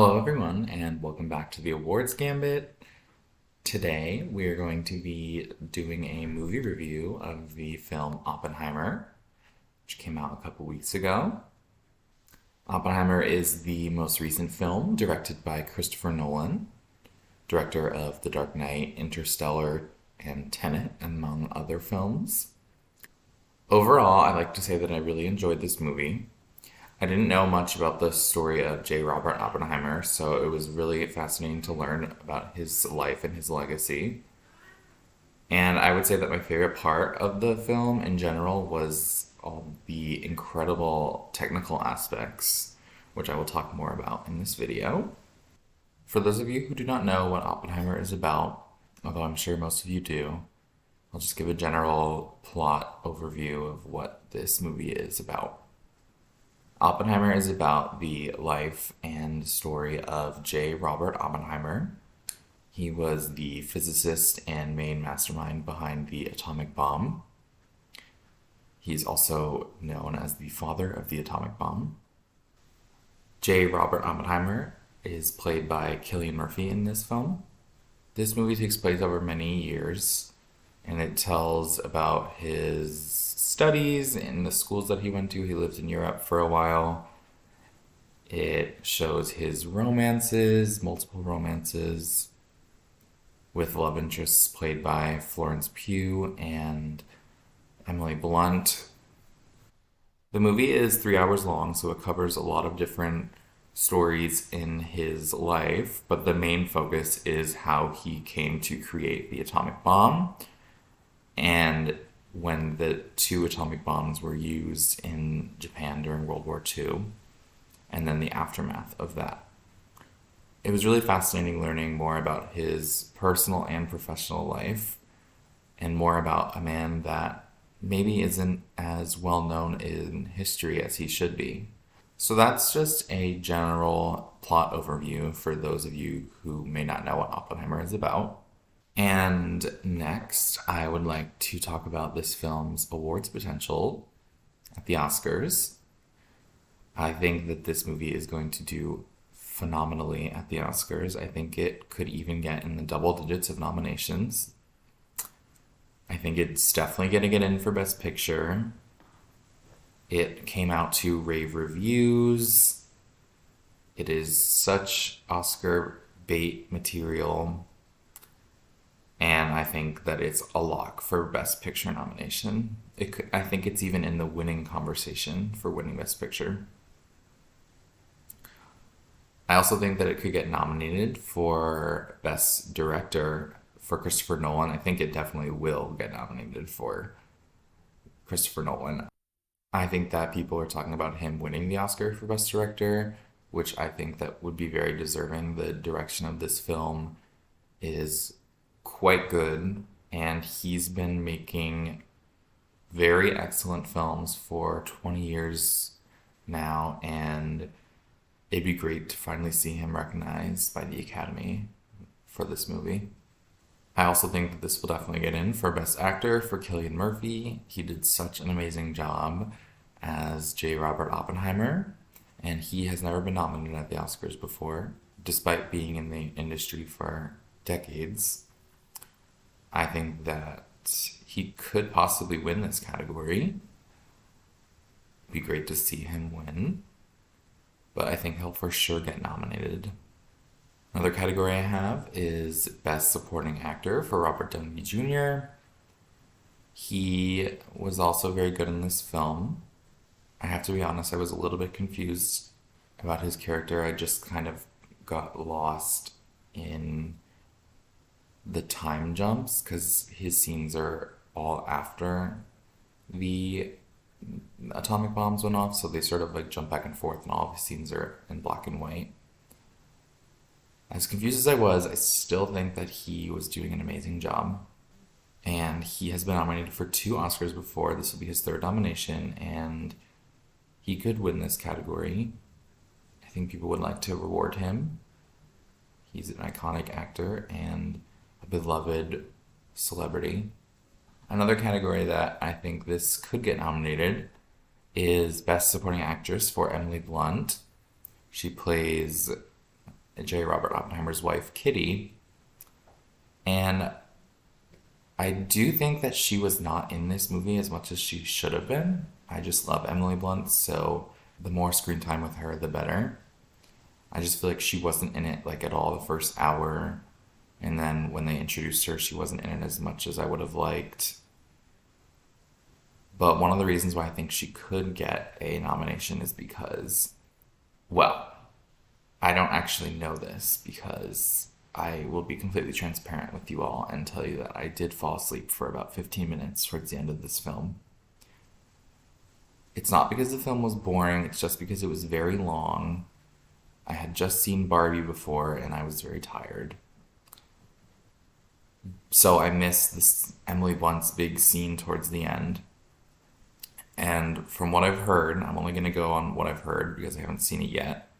Hello, everyone, and welcome back to the Awards Gambit. Today, we are going to be doing a movie review of the film Oppenheimer, which came out a couple weeks ago. Oppenheimer is the most recent film directed by Christopher Nolan, director of The Dark Knight, Interstellar, and Tenet, among other films. Overall, I like to say that I really enjoyed this movie. I didn't know much about the story of J. Robert Oppenheimer, so it was really fascinating to learn about his life and his legacy. And I would say that my favorite part of the film in general was all the incredible technical aspects, which I will talk more about in this video. For those of you who do not know what Oppenheimer is about, although I'm sure most of you do, I'll just give a general plot overview of what this movie is about. Oppenheimer is about the life and story of J. Robert Oppenheimer. He was the physicist and main mastermind behind the atomic bomb. He's also known as the father of the atomic bomb. J. Robert Oppenheimer is played by Cillian Murphy in this film. This movie takes place over many years, and it tells about his studies in the schools that he went to. He lived in Europe for a while. It shows his romances, multiple romances, with love interests played by Florence Pugh and Emily Blunt. The movie is 3 hours long, so it covers a lot of different stories in his life, but the main focus is how he came to create the atomic bomb and when the two atomic bombs were used in Japan during World War II, and then the aftermath of that. It was really fascinating learning more about his personal and professional life, and more about a man that maybe isn't as well known in history as he should be. So that's just a general plot overview for those of you who may not know what Oppenheimer is about. And next, I would like to talk about this film's awards potential at the Oscars. I think that this movie is going to do phenomenally at the Oscars. I think it could even get in the double digits of nominations. I think it's definitely going to get in for Best Picture. It came out to rave reviews. It is such Oscar bait material. And I think that it's a lock for Best Picture nomination. I think it's even in the winning conversation for winning Best Picture. I also think that it could get nominated for Best Director for Christopher Nolan. I think it definitely will get nominated for Christopher Nolan. I think that people are talking about him winning the Oscar for Best Director, which I think that would be very deserving. The direction of this film is quite good, and he's been making very excellent films for 20 years now, and it'd be great to finally see him recognized by the Academy for this movie. I also think that this will definitely get in for Best Actor for Cillian Murphy. He did such an amazing job as J. Robert Oppenheimer, and he has never been nominated at the Oscars before, despite being in the industry for decades. I think that he could possibly win this category. It'd be great to see him win, but I think he'll for sure get nominated. Another category I have is Best Supporting Actor for Robert Downey Jr. He was also very good in this film. I have to be honest, I was a little bit confused about his character. I just kind of got lost in the time jumps because his scenes are all after the atomic bombs went off, so they sort of like jump back and forth, and all of his scenes are in black and white. As confused as I was, I still think that he was doing an amazing job. And he has been nominated for 2 Oscars before. This will be his 3rd nomination, and he could win this category. I think people would like to reward him. He's an iconic actor and a beloved celebrity. Another category that I think this could get nominated is Best Supporting Actress for Emily Blunt. She plays J. Robert Oppenheimer's wife, Kitty. And I do think that she was not in this movie as much as she should have been. I just love Emily Blunt, so the more screen time with her, the better. I just feel like she wasn't in it like at all the first hour. And then when they introduced her, she wasn't in it as much as I would have liked. But one of the reasons why I think she could get a nomination is because, well, I don't actually know this because I will be completely transparent with you all and tell you that I did fall asleep for about 15 minutes towards the end of this film. It's not because the film was boring, it's just because it was very long. I had just seen Barbie before and I was very tired. So I missed this Emily Blunt's big scene towards the end. And from what I've heard, I'm only going to go on what I've heard because I haven't seen it yet.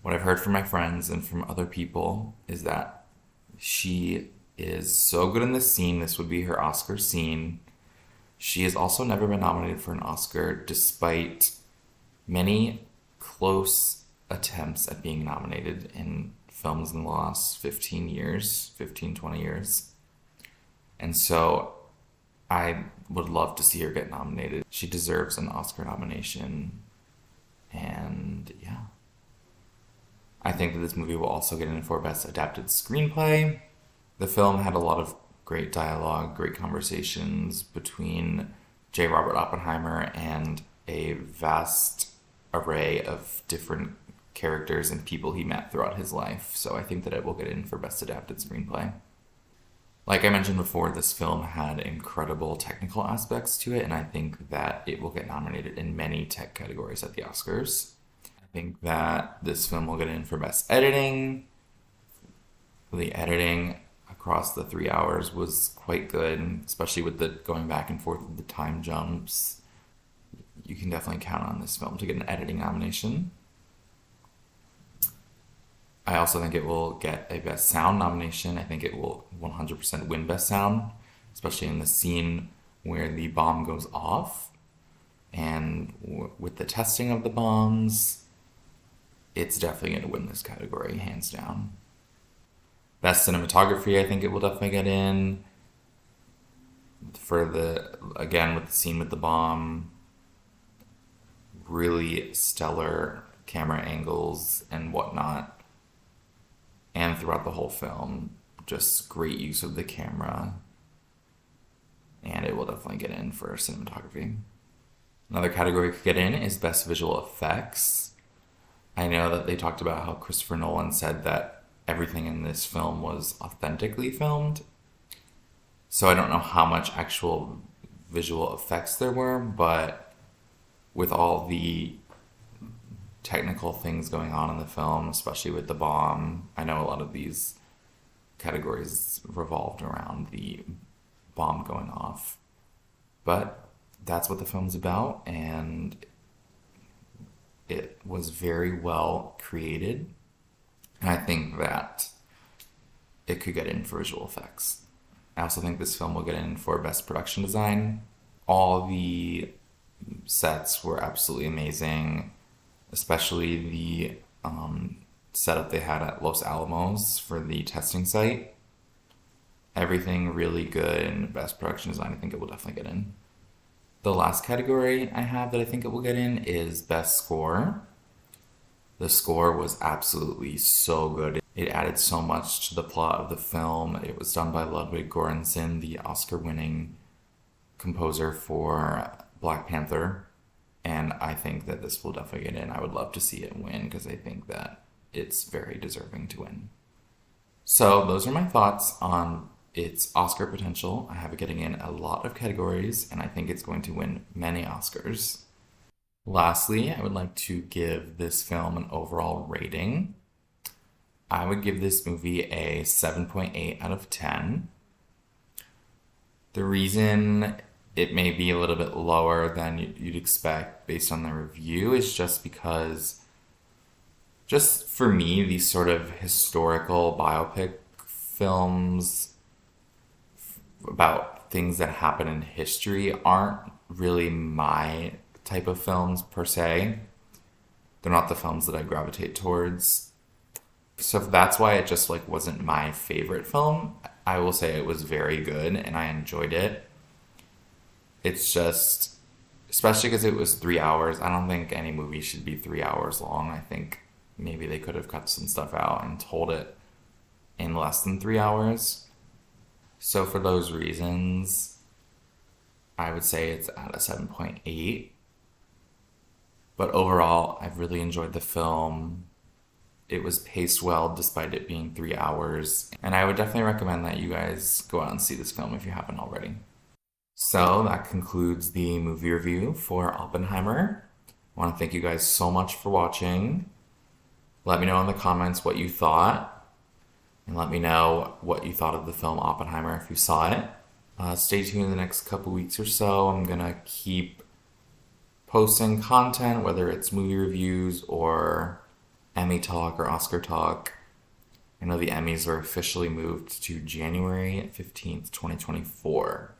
What I've heard from my friends and from other people is that she is so good in this scene. This would be her Oscar scene. She has also never been nominated for an Oscar despite many close attempts at being nominated in films in the last 15 years, 15, 20 years. And so I would love to see her get nominated. She deserves an Oscar nomination. And yeah. I think that this movie will also get in for Best Adapted Screenplay. The film had a lot of great dialogue, great conversations between J. Robert Oppenheimer and a vast array of different characters and people he met throughout his life. So I think that it will get in for Best Adapted Screenplay. Like I mentioned before, this film had incredible technical aspects to it, and I think that it will get nominated in many tech categories at the Oscars. I think that this film will get in for Best Editing. The editing across the 3 hours was quite good, especially with the going back and forth with the time jumps. You can definitely count on this film to get an editing nomination. I also think it will get a Best Sound nomination. I think it will 100% win Best Sound, especially in the scene where the bomb goes off. And with the testing of the bombs, it's definitely going to win this category, hands down. Best Cinematography, I think it will definitely get in. With the scene with the bomb, really stellar camera angles and whatnot. And throughout the whole film, just great use of the camera. And it will definitely get in for cinematography. Another category it could get in is Best Visual Effects. I know that they talked about how Christopher Nolan said that everything in this film was authentically filmed. So I don't know how much actual visual effects there were, but with all the technical things going on in the film, especially with the bomb, I know a lot of these categories revolved around the bomb going off. But that's what the film's about, and it was very well created. And I think that it could get in for visual effects. I also think this film will get in for Best Production Design. All the sets were absolutely amazing, especially the setup they had at Los Alamos for the testing site. Everything really good, and Best Production Design, I think it will definitely get in. The last category I have that I think it will get in is Best Score. The score was absolutely so good. It added so much to the plot of the film. It was done by Ludwig Göransson, the Oscar-winning composer for Black Panther. And I think that this will definitely get in. I would love to see it win because I think that it's very deserving to win. So those are my thoughts on its Oscar potential. I have it getting in a lot of categories, and I think it's going to win many Oscars. Lastly, I would like to give this film an overall rating. I would give this movie a 7.8 out of 10. The reason it may be a little bit lower than you'd expect based on the review is just because, just for me, these sort of historical biopic films about things that happen in history aren't really my type of films per se. They're not the films that I gravitate towards. So that's why it just like wasn't my favorite film. I will say it was very good and I enjoyed it. It's just, especially because it was 3 hours. I don't think any movie should be 3 hours long. I think maybe they could have cut some stuff out and told it in less than 3 hours. So for those reasons, I would say it's at a 7.8. But overall, I've really enjoyed the film. It was paced well despite it being 3 hours. And I would definitely recommend that you guys go out and see this film if you haven't already. So that concludes the movie review for Oppenheimer. I want to thank you guys so much for watching. Let me know in the comments what you thought. And let me know what you thought of the film Oppenheimer if you saw it. Stay tuned the next couple weeks or so. I'm going to keep posting content, whether it's movie reviews or Emmy talk or Oscar talk. I know the Emmys are officially moved to January 15th, 2024.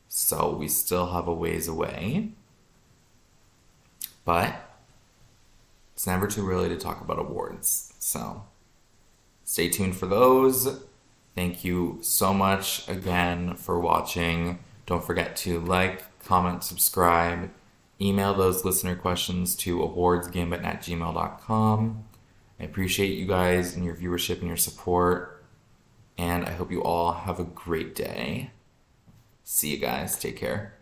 So we still have a ways away. But it's never too early to talk about awards. So stay tuned for those. Thank you so much again for watching. Don't forget to like, comment, subscribe. Email those listener questions to awardsgambit@gmail.com. I appreciate you guys and your viewership and your support. And I hope you all have a great day. See you guys. Take care.